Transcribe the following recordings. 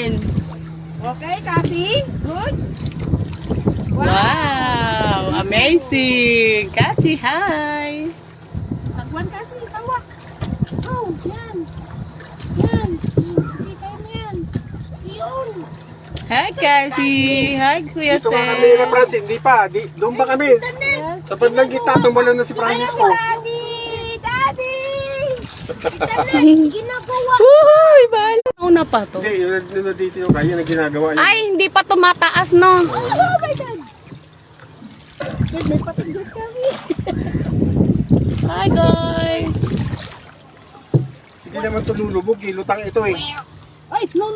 natin. Okay, Kasi? Good? Wow! Amazing! Kasi, hi! Sagwan Kasi, tawak. Oh, yan. Yan. Hindi kayo na yan. Yun. Hi, Kasi! Hi, Kuya Dito nga kami na Seth! Francis, hindi pa. Doon pa kami. Sa bandang gitna, tumalo na si Francisco. Daddy! Daddy! Ginagawa. Uy! Bala! Una pa to. Hindi, yun dito yung kaya na ginagawa niya. Ay, hindi pa tumataas, no? Oh my God! May patagod kami. Hi, guys! Hindi naman ito lulubog, lutang ito eh. Ay, no.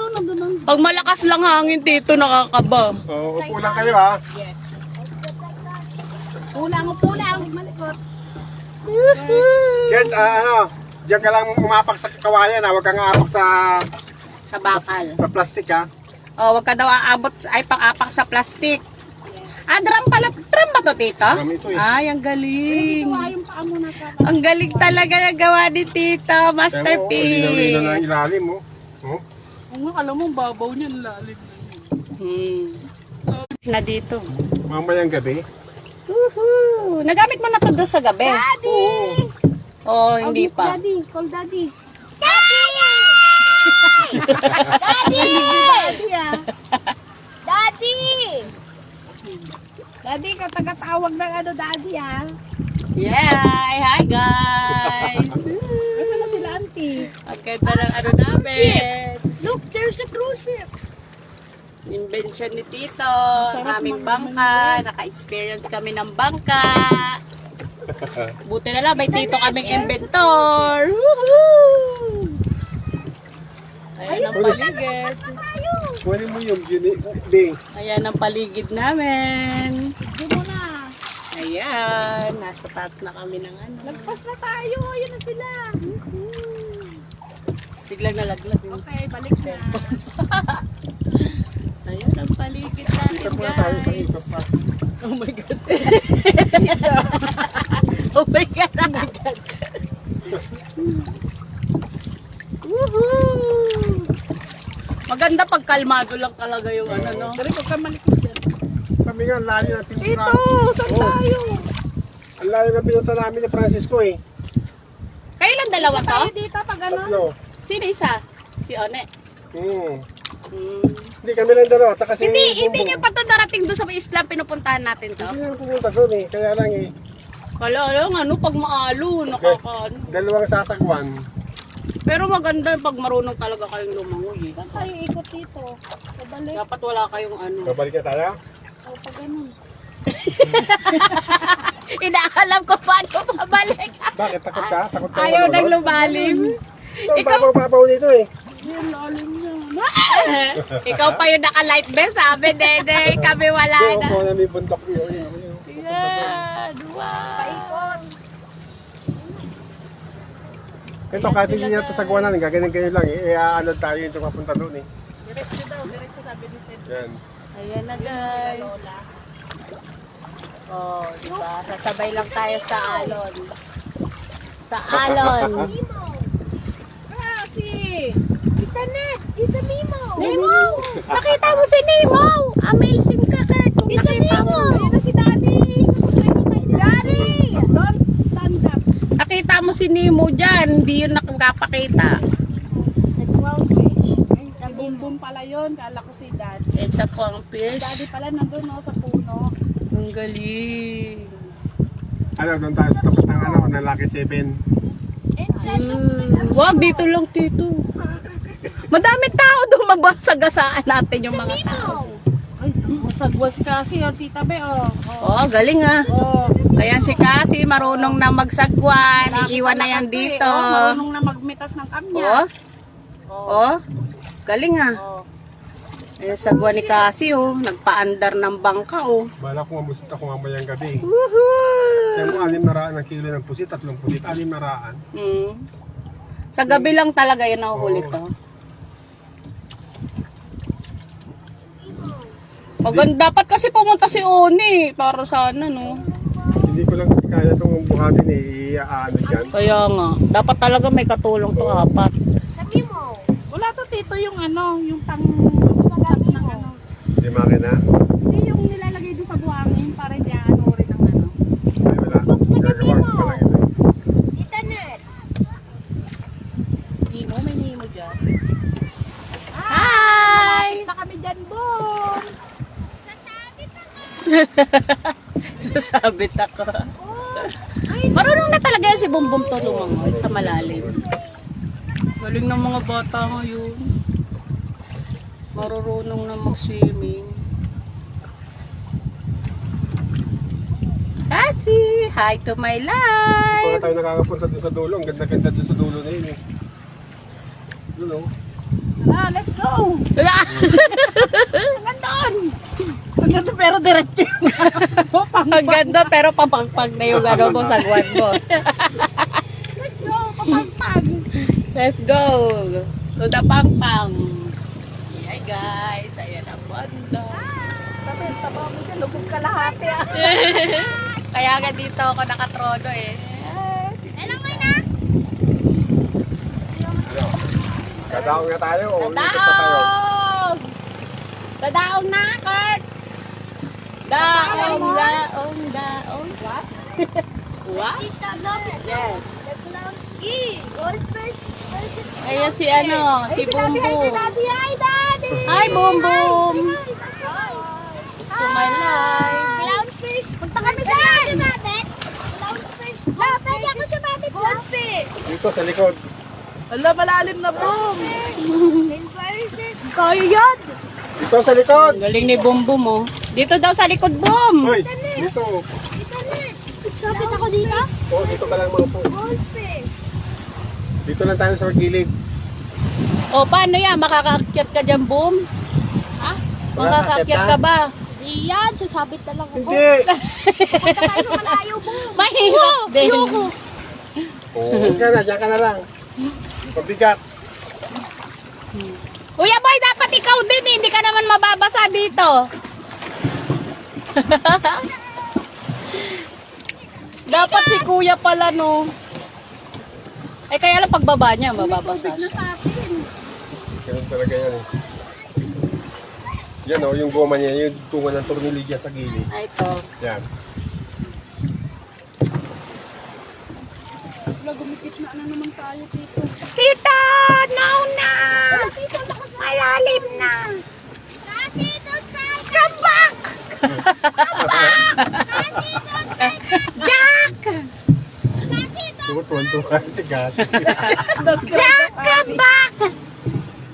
Pag malakas lang hangin dito, nakakaba. Upo lang kayo ha. Yes. Pulang. Malikot. Diyan, diyan ka lang umapak sa kawayan ha. Huwag kang aapak Sa bakal. sa plastic ha. Oh, wag ka daw aabot ay pang-apak sa plastic. Ah, drum pala. Drum ba to, Tito? Drum ito eh. Ay, ang galing. Ito yung paa mo na sa... Ang galing talaga na gawa ni Tito. Masterpiece. Linaw na ilalim mo. Oh. Kung alam mo, babaw niya lalim. Na dito. Mamayang gabi. Woohoo! Nagamit mo na to doon sa gabi? Daddy! Oh, hindi pa. Daddy, call Daddy. Daddy! Daddy! Daddy! Daddy, ka taga-tawag ng Daddy Yay! Hi, guys! Nasaan na sila, auntie? Ang ganda ng namin. Look, there's a cruise ship. Invention ni Tito. Ang aming bangka. Naka-experience kami ng bangka. Buti na lang, may Tito kaming inventor. Woohoo! Ayan ang paligid. Kunin mo yung Bing. Ayan ang paligid namin. Hindi mo na. Ayan, nasa taas na kami ng ano. Lagpas na tayo. Yun na sila. Biglang nalaglag yung Okay, balik na. Ayan ang paligid natin, Ikot muna tayo sa guys. ikot pa. Oh my God. Oh my God. Oh my God. Woohoo! Maganda pag kalmado lang talaga yung ano, no? Pero huwag ka malikot dyan. Kami nga, ang layo ng pintura. Dito, saan tayo? Ang layo ng pinunta namin ni Francisco eh. Kailan dalawa to? Tayo dito pag ano? Tatlo. Sino isa? Si One. Hindi kami lang dalawa, tsaka si Hindi Bumbong. nyo pa to narating doon sa Islam, pinupuntahan natin to. Hindi na pumunta doon eh, kaya lang eh. Kala lang, ano, pag maalo, nakakaano. Dalawang sasakwan. Pero maganda pag marunong talaga kayong lumangoy. Saan tayo ikot dito? Pabalik. Dapat wala kayong ano. Babalik na tayo? O, pag ganun. Inaalam ko paano mabalik. Bakit? Takot ka? Takot ka? Ayaw nang manunod? lumalim. Ito, babaw-babaw nito eh. Yung lalim niya. Ikaw pa yung naka-life vest, sabi, Dede. Kami wala Ito, na. ako na may bundok niyo. Yan. Wow. Paikot. Ito, kahit hindi niya ito sagwanan, gaganyan-ganyan lang eh. Ano tayo yung papunta doon eh. Diretso daw, diretso sabi ni Seth. Yan. Ayan na, guys. Oh, diba? Sasabay lang tayo sa alon. Sa alon. Kasi, kita na, it's a Nemo. Nemo! Nakita mo si Nemo! Amazing ka, Kurt. Kung It's a nakita Nemo. mo. Ayan na si Daddy. Daddy! Don't stand up. Nakita mo si Nemo dyan. Hindi yun nakapakita. The clownfish. Ay, bumbum pala yun. Kala ko si Daddy. It's a clownfish. Daddy pala nandun no, sa puno. Ang galing. Ano, doon tayo sa tapos ng ano, ng Lucky 7. Wag, dito lang, Tito. Madami tao dumabas sa gasaan natin yung mga tao. Ay, masagwas kasi oh, Tita Be, oh. Oh, galing ah. Oh. Ayan si Cassie, marunong na magsagwan. Iiwan na yan dito. Oh, marunong na magmitas ng Oh, kamyas. oh. Galing ah. Oh. Ayan sagwan ni Cassie oh. Nagpaandar ng bangka oh. Bala ko mamusit ako mamayang gabi. Woohoo! Kaya mo 600 ang kilo ng pusit, 3 pusit, 600. Sa gabi lang talaga yun nahuhuli to. Maganda. Dapat kasi pumunta si Oni para sana no. Hindi ko lang kasi kaya itong buhatin eh, ano dyan. Kaya nga. Dapat talaga may katulong to apat. Sabi mo. Wala to Tito yung ano, yung pang Sasabit ako. Oh, ay, Marunong na talaga yan si Bumbum to lumangoy sa malalim. Galing ng mga bata ngayon. Marunong na mag-swimming. Kasi, hi to my Wala life! tayo nakakapunta doon sa dulo. Ang ganda-ganda doon sa dulo na yun eh. Doon oh. ah, let's go. Hanggang doon. Ang ganda pero diretso. Ang ganda pero papagpag na yung ano mo sa guwan mo. Let's go, papagpag. Let's go to the pangpang. Yeah guys, ayan ang banda. Sabi, taba mo dyan, lubog kalahati ah. Kaya nga dito ako nakatrono eh. Ilang may na? Dadaong nga tayo o ikot pa tayo. Dadaong! Dadaong na, Kurt! Daong, daong, daong. What? What? Tita, lapit. Yes. Let's lang. Goldfish versus... Ayan si ano, si Bumbum. Daddy, hi, Daddy! Hi, Bumbum! To my Hi! life. Clownfish! Punta kami dyan! Sumabit? Clownfish! La, pwede ako sumabit lang. Goldfish! Dito sa likod. Ala, malalim na, Bum! Kaya yan! Dito sa likod. Ang galing ni Bumbum, oh. Dito daw sa likod, Bum! Hoy, dito. Sabit ako dito? Oo, dito ka lang maupo. Goldfish! Dito lang tayo sa gilid. O, paano yan? Makakaakyat ka dyan, Bum? Ha? Makakaakyat ka ba? Di yan, sasabit na lang ako. Hindi. Punta tayo sa malayo mo. Mahirap din. Oo, huwag ka na, dyan ka na lang. Pabigat. Kuya Boy, dapat ikaw din, hindi ka naman mababasa dito. Dapat si Kuya pala, no. Eh, kaya lang pagbaba niya, mababasa. Na sa akin. Ganun talaga yan eh. Yan o, yung goma niya, yung tunga ng tornilyo sa gilid. Ay, ito. Yan. Gumikit na naman tayo dito. Tita, now na! Dito, Malalim na! kasi doon tayo. Come back! Jack! Tumutuwan-tuwa si Gas. Jack, come back!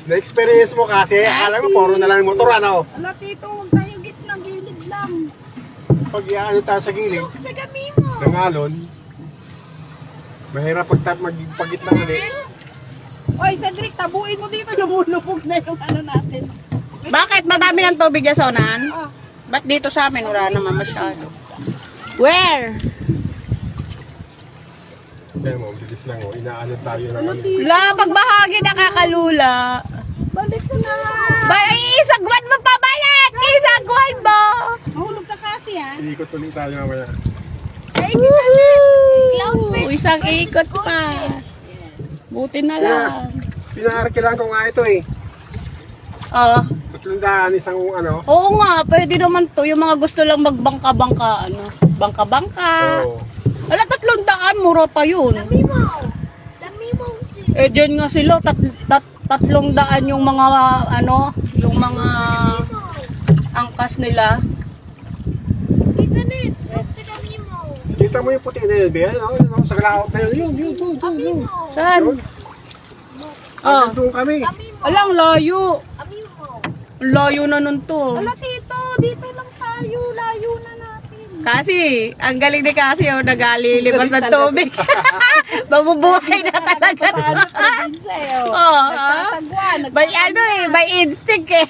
Na-experience mo kasi, alam mo, puro na lang motor, ano? Ala, tito, huwag tayo gitna, gilid lang. Pag iaano tayo sa gilid, Sa gabi mo. ng alon, mahirap magpagit na ulit. Oy, Cedric, tabuin mo dito. Lumulubog na yung ano natin. Bakit? Madami ng tubig dyan sa unahan? Ah, Ba't dito sa amin wala naman masyado? Where? Kaya mo, bilis lang o, inaano tayo ng ano. Wala, pagbahagi nakakalula. balik sa na. Isagwan mo pabalik! Isagwan mo! Mahulog ka kasi, ha? Iikot ulit tayo mamaya. Woohoo! Isang ikot pa. Buti na lang. Pinaarkilan ko nga ito eh. Oh. 300, isang ano. Oo nga, pwede naman to. Yung mga gusto lang magbangka-bangka, ano? Bangka-bangka. Oo. Wala, 300, mura pa yun. Dami mo. Dami mo. Eh, dyan nga sila, 300 yung mga, ano, yung mga angkas nila. Kita net. Sa dami mo. Kita mo yung puti na yun, Ben? Ano? Sa laot na yun. Yun. Dami mo. Saan? Yun. Oh. Doon kami. Dami mo. Alang, layo. Dami mo. Ang layo na nun to. Ala, tito. Dito lang tayo. Layo na natin. Kasi, ang galing ni Kasi, oh, nagalilibas ng tubig. Mabubuhay na talaga. Oh, Nagtatagwa. by ano eh, by instinct eh.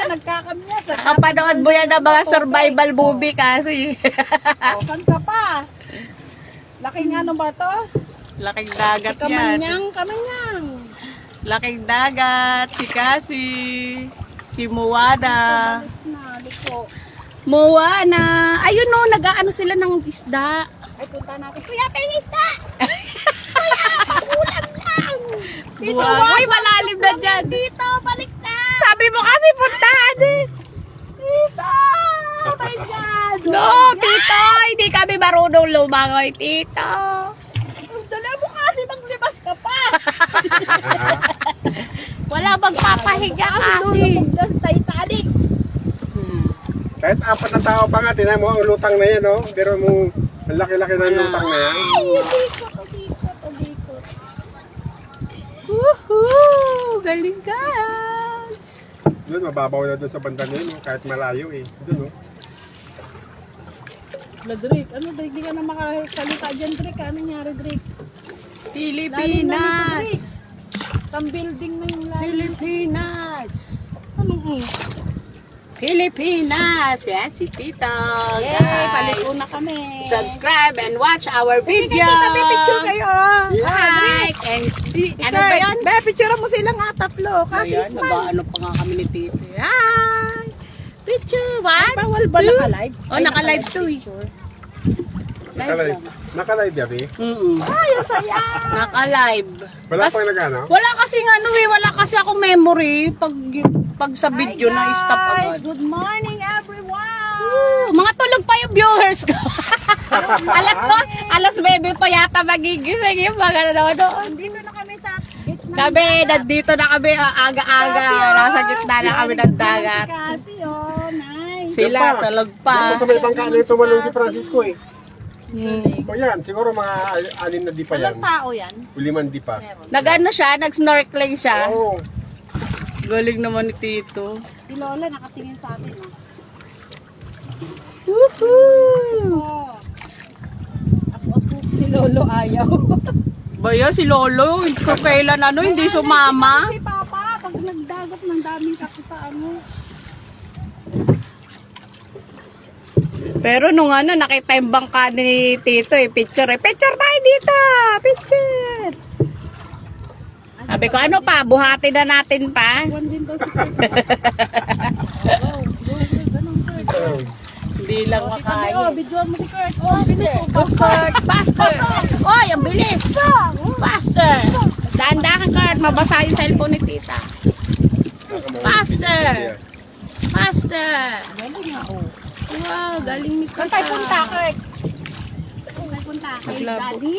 Nagkakamyas. Kapanood mo yan ng mga survival movie kasi. Oh, saan ka pa? Laking ano ba to? Laking dagat yan. Kamanyang, kamanyang. Laking dagat, si Kasi, si Moana. Na, liko. Moana. Ayun no, nag-aano sila ng isda. Ay, punta natin. Kuya, peng isda! Kuya, ulam lang! Wow. Uy, malalim na dyan. Dito, balik na! Sabi mo kasi puntahan eh. Dito! Oh my God! No, tito, hindi kami marunong lumangoy, tito. Dala mo kasi maglibas ka pa! Wala magpapahiga kasi. Lulubog na sa Titanic! Kahit 4 na tao pa nga, tinan mo ang lutang na yan, oh. Pero mo, ang laki-laki ng lutang na yan. Ay, ulikot. Woohoo! Galing guys! Doon, mababaw na doon sa banda na yun, oh. Kahit malayo eh. Doon, oh. Drake, ano Drake, di ka na makasalita dyan Drake, ano nangyari Drake? Pilipinas! Ang building na yung lalim. Pilipinas! Anong Pilipinas! Yan si Tito, Yay, guys! paliko na kami. Subscribe and watch our video! Tabi picture kayo. Like and... Ano ba yan? Be, picture mo sila nga tatlo. Kasi Ayan, smile. nag-ano pa nga kami ni Tito. Yan! Picture, one, Bawal ba two. naka-live? Oh, naka-live to eh. Naka-live. Naka-live yan eh. Ay, ang saya. Naka-live. Wala pang nag-ano? Wala kasing ano eh, wala kasi akong memory pag sa video na stop agad. Good morning everyone. Mga tulog pa yung viewers ko. alas bebe pa yata magigising yung mga nanonood. Dito na kami sa gitna. Kami, nandito na kami aga-aga. Nasa gitna na kami ng dagat. Kasi oh, nice. Sila, tulog Diyan pa. sa may bangka na yung tumalong si Francisco eh. Hmm. O yan, siguro mga 6 na di pa yan. Walang tao yan. 5 di pa. Nag-ano siya, nag-snorkeling siya. Oo. Galing naman ni Tito. Si Lola nakatingin sa atin. Woohoo! Oh. Ako, si Lolo ayaw. Baya si Lolo, kung kailan ano, hindi sumama. Si Papa, pag nagdagat ng daming kapitaan mo. Pero nung ano, nakita yung bangka ni Tito picture Picture tayo dito! Picture! Sabi ko, ano pa, buhati na natin pa. Buwan din daw si Kurt. Hindi lang Oh, makaya. videoan mo si Kurt. Oh, bilis. Kurt, faster! Oy, ang bilis! Faster! Dahan-dahan, Kurt, mabasa yung cellphone ni Tita. Faster! Faster! Galing nga, oh. Wow, galing ni Saan Tita. tayo punta, Kurt? Saan tayo punta? Kay Maglabo. Daddy?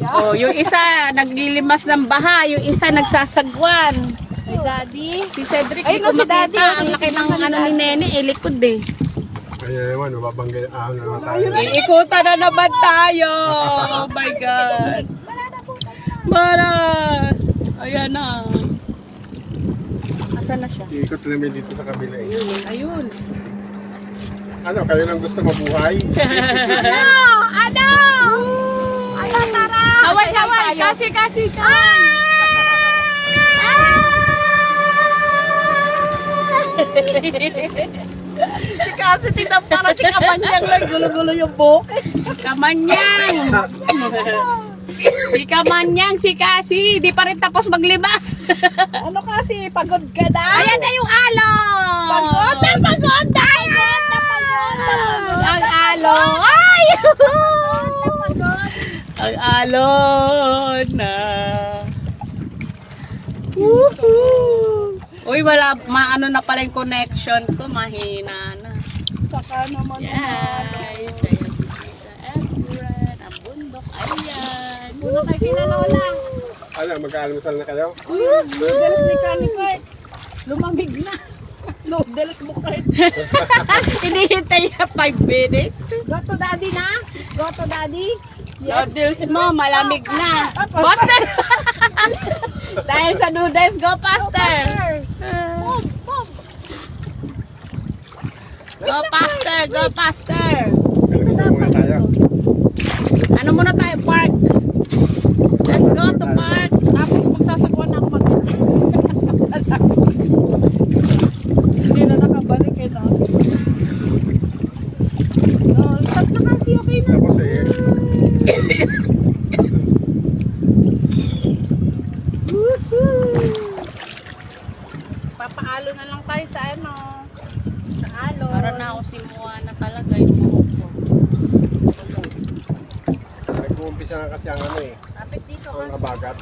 Oh, yung isa naglilimas ng baha, yung isa nagsasagwan. Kay Daddy? Si Cedric, Ay, di ko no, si Daddy, makita. oh, Ang laki ng si ano ni Nene, likod eh. Kaya naman, mababangga na tayo. Iikutan na naman tayo. Oh my God. Mara. Ayan na. Asan na siya? Iikot namin dito sa kabila eh. Ayun. Ano, kayo lang gusto mabuhay? Ano? Ano? Ano, tara! Kaway. Kasi. Si kasi tita para si Kamanyang lang gulo-gulo yung buhok. Kamanyang. Si Kamanyang, si Kasi. Di pa rin tapos maglibas. Ano kasi, pagod ka na? Ayan na yung alon. Pagod na. Ang alon. Ay! Ang alon na. Woohoo! Uy, wala, maano na pala yung connection ko, mahina na. Saka naman Yes, ayan si Tita Efren, ang bundok, ayan. Puno kay kinalola. Ano, mag-aalmusal na kayo? Noodles ni Kurt. Lumamig na. Noodles mo Kurt. Hinihintay na 5 minutes. Go to daddy na. Go to daddy. Noodles mo, malamig na. Buster! Dahil sa noodles, go faster! Move. Go faster, go faster! Kalimutan muna tayo. Ano muna tayo, park? Let's go to park. Tapos magsasagwan na ako Hindi na nakabalik eh, no? No, sat na kasi, okay na. Tapos eh, Papaalo na lang tayo sa ano. Sa alo. Para na ako si Moana talaga yung buhok ko. nag-uumpisa na kasi ang ano eh. Tapit dito Ang kasi. abagat.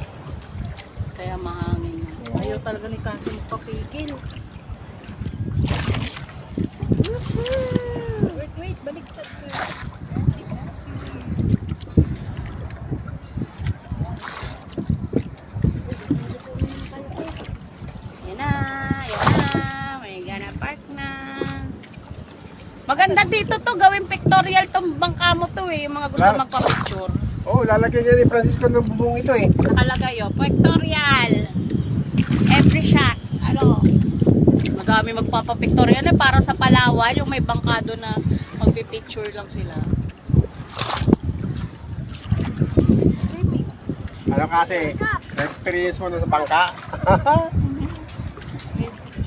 Kaya mahangin na. Ayaw talaga ni Kasi magpapigil. Wait, baliktad ko. Yan na. May gana park na. Maganda dito to, gawing pictorial tong bangka mo to eh, yung mga gusto Claro. magpa-picture. Oh, lalagyan niya ni Francisco ng bubong ito eh. Nakalagay oh, pictorial. Every shot. Ano? Magami magpapa-pictorial eh, para sa Palawan, yung may bangka doon na magpi-picture lang sila. Ano kasi, na-experience mo na sa bangka.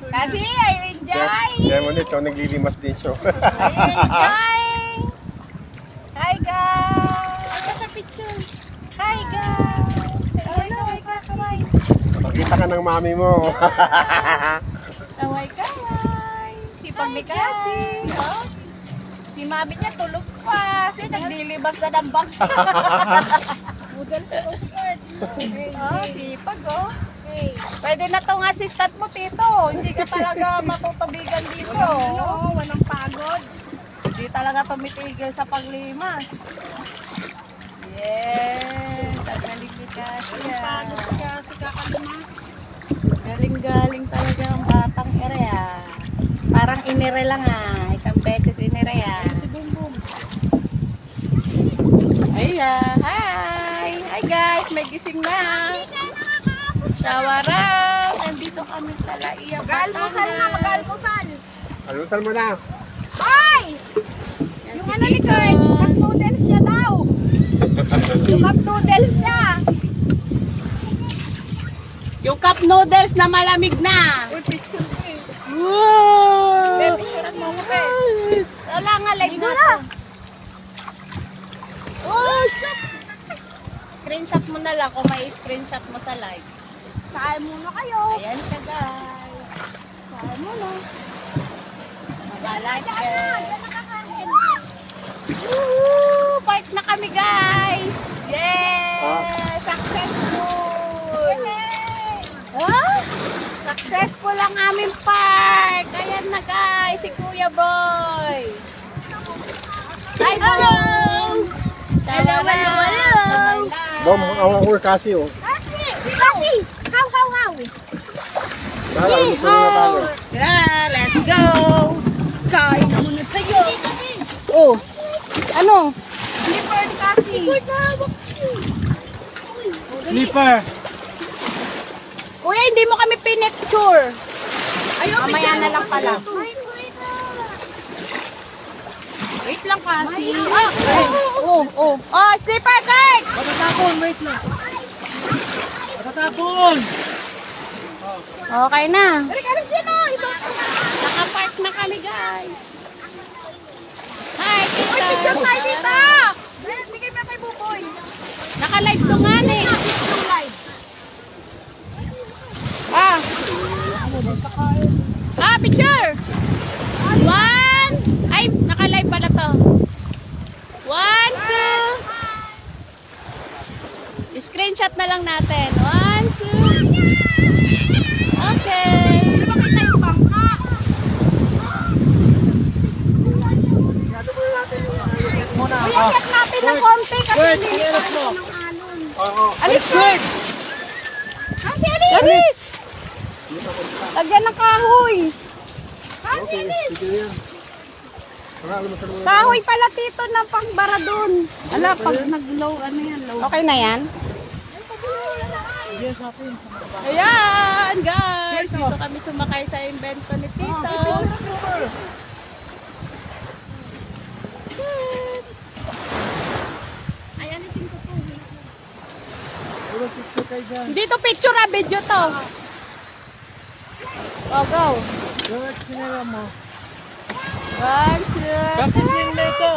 Kasi I enjoy! Kaya mo nito, naglilimas din siya. I enjoy! Hi guys! Sa picture. Hi guys! Kaway ka, kaway. Makita ka ng mami mo. Kaway kaway. Sipag ni Kasi. Oh. Si mami niya tulog pa. Siya naglilibas na ng bangka. Udal sa Coast Guard. Oh, sipag oh. Pwede na tong assistant mo, Tito. Hindi ka talaga matutubigan dito. Oo, walang pagod. Hindi talaga tumitigil sa paglimas. Yes! Ang galing ni Kasia. Pagod siya sa kakalimas. Galing-galing talaga ang batang ere ah. Parang inire lang ah. Isang beses inire ah. Si Bumbum. Ayan. Hi! Hi guys! May gising na. Showeraw! Nandito kami sa Laia, Mag-almusal na, mag-almusal. Alusal mo na. Ay! Yan Yung si ano ni Tito. Kurt, cup noodles niya daw. Yung cup noodles niya. Yung cup noodles na malamig na. Uy, picture ko eh. Wow! Baby, picture mo ko eh. Wala nga live Ligo na na. to. Oh, shit! Screenshot mo na lang kung may screenshot mo sa live. Kain muna kayo. Ayan siya guys. Kain muna. Mag-live Diyan guys. na kakain. Woo! Park na kami guys! Yes! Successful! Oh? Successful ang aming park! Ayan na guys, si Kuya Boy! Hi Hello! Hello, hello, hello! Bom, awa ko kasi oh. Kasi! Kaw, kaw, kaw. Tara, alusal na tayo. Yeah, let's go! Kain na muna tayo. Oh! Ano? Slipper kasi. Sleeper. Kuya, hindi mo kami pinicture. Ayun, Mamaya na lang pala. Wait lang kasi. Oh, oh. Oh, slipper guard! Matatapon, wait lang. Matatapon. Okay na. Balik, alis dyan o. Nakapark na kami, guys. Hi, Uy, picture tita. tayo dito. Bigay mo kay Buboy. Naka-live to nga eh. Picture live. Ah. Ah, picture. One. Ay, naka-live pala to. 1, 2. Screenshot na lang natin. 1, 2. Okay. Pakita yung bangka. Uy, akyat natin ng konti kasi hindi tayo ng alon. Oo. Alis, Kurt! Kasi alis. Alis! Lagyan ng kahoy. Okay, sige yan. Tara, alusal mo na. Kahoy pala tito ng pangbara dun. Ala, pag nag-low, ano yan, low. Okay na yan? Ayan, guys. Dito kami sumakay sa invento ni Tito. Good. Ayan, isin ko po. Dito picture ah, video to. Go, go. 1, 2. Kasi swing na ito.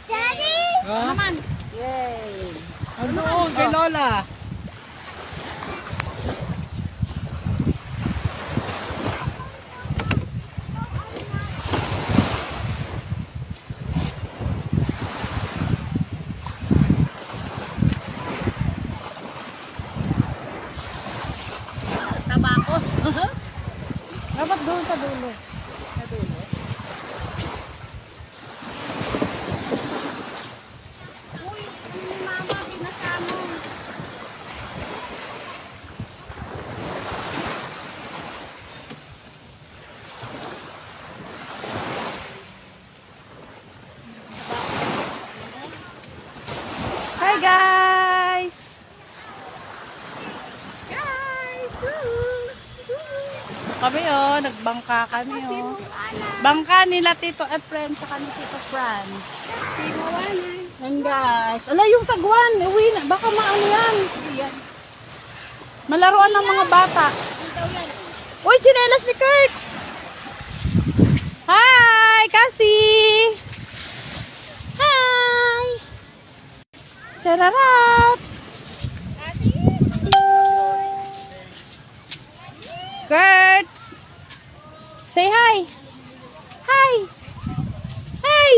Daddy! Naman. Yay. Ano? Kay Lola. Tabako. Dapat doon sa dulo. Sa dulo. Hi guys! Guys! Kami oh, nagbangka kami oh. Bangka nila Tito Efren sa ni Tito Franz. Yan guys. Ala yung sagwan, uwi na. Baka maano yan. Malaruan ng mga bata. Uy, chinelas ni Kurt! Hi, Cassie! Hi! Shararat! Kurt! Say hi! Hi! Hi!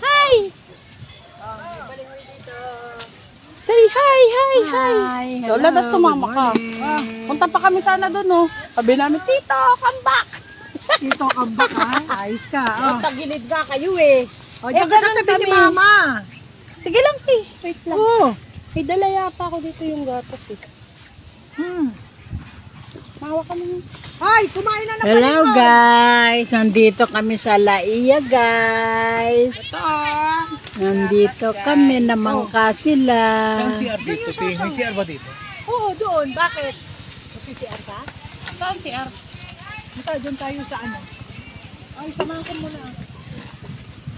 Hi! Say hi, hi, hi! Lola, dapat sumama ka. Punta pa kami sana doon, oh. Sabi namin, Tito, come back! Dito ka ba ka? Ayos ka. Oh. Tagilid ka kayo eh. O, diyan ka sa tabi ni Mama. Sige lang, Ti. Wait lang. Oh. May dalaya pa ako dito yung gatas eh. Mawa kami. Ay, kumain na Hello guys, nandito kami sa Laia guys. Nandito kami naman sila. dito. May CR ba dito? Oo, doon. Bakit? Kasi CR ka? Saan si Ar? Dito, doon tayo sa ano. Ay, samahan ko muna.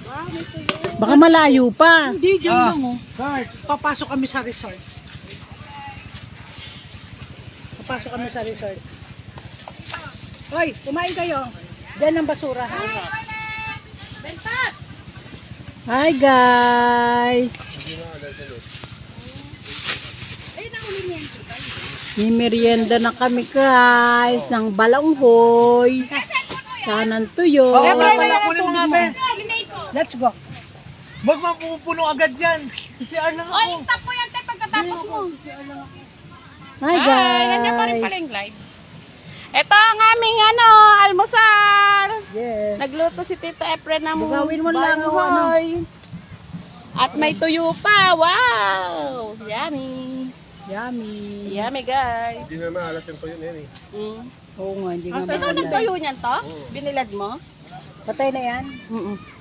Wow, may tuyo. Baka malayo pa. Hindi, dyan lang oh. Guard, papasok kami sa resort. Papasok kami sa resort. Hoy, kumain kayo. Diyan ang basura. Ha? Hi guys. May merienda na kami guys ng balanghoy. Kanan tuyo. Let's go. Wag mapupuno agad yan. CR lang ako. Stop po yan, Te, pagkatapos mo. Hi guys. Nandiyan pa rin pala yung live. Ito ang aming almusal. Yes. Nagluto si Tito Efren ng Bugawin mo lang ako, balanghoy. At may tuyo pa. Wow! Yummy. Yummy. Yummy, guys. Hindi na maalat yung tuyo na yan eh. Oo nga, hindi nga Ikaw maganda. nagtuyo niyan to? Binilad mo? Patay na yan.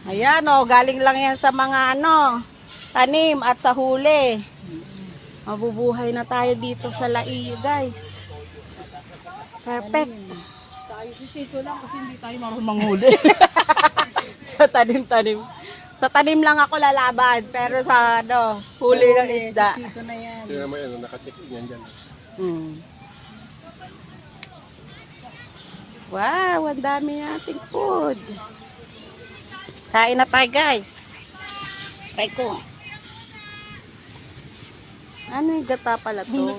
Ayan galing lang yan sa mga tanim at sa huli. Mabubuhay na tayo dito sa Laia, guys. Perfect. Tayo si Tito lang kasi hindi tayo marunong manghuli. Sa tanim-tanim. Sa tanim lang ako lalaban, pero sa huli ng isda. Dito na yan. Tingnan mo yan, nakacheck in yan dyan. Wow, ang dami nating food. Kain na tayo, guys. Try ko. Ano yung gata pala to?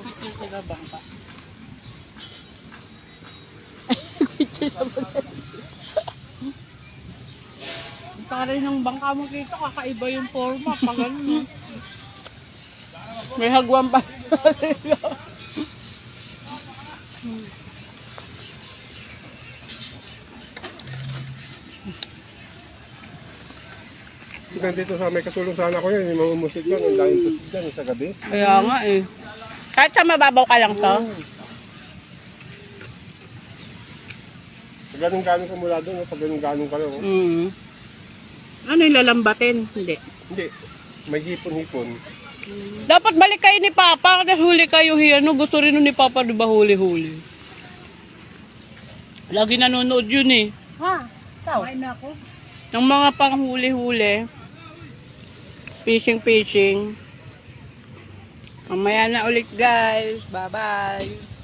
Ang taray ng bangka mo dito, kakaiba yung forma. Pag ano. May hagwan pa. Nandito sa may katulong sana ko yan, yung mga musik yan, ang dahil tusig dyan sa gabi. Kaya nga eh. Kahit sa mababaw ka lang to. Pag ganun-ganun ka mula doon, pag ganun-ganun ka lang. Ano yung lalambatin? Hindi. Hindi, may hipon-hipon. Dapat balik kayo ni Papa kasi huli kayo here. Gusto rin ni Papa diba huli-huli. Lagi nanonood yun eh. Ha? Kumain na ako. Ng mga panghuli-huli. Fishing. Mamaya na ulit guys. Bye-bye.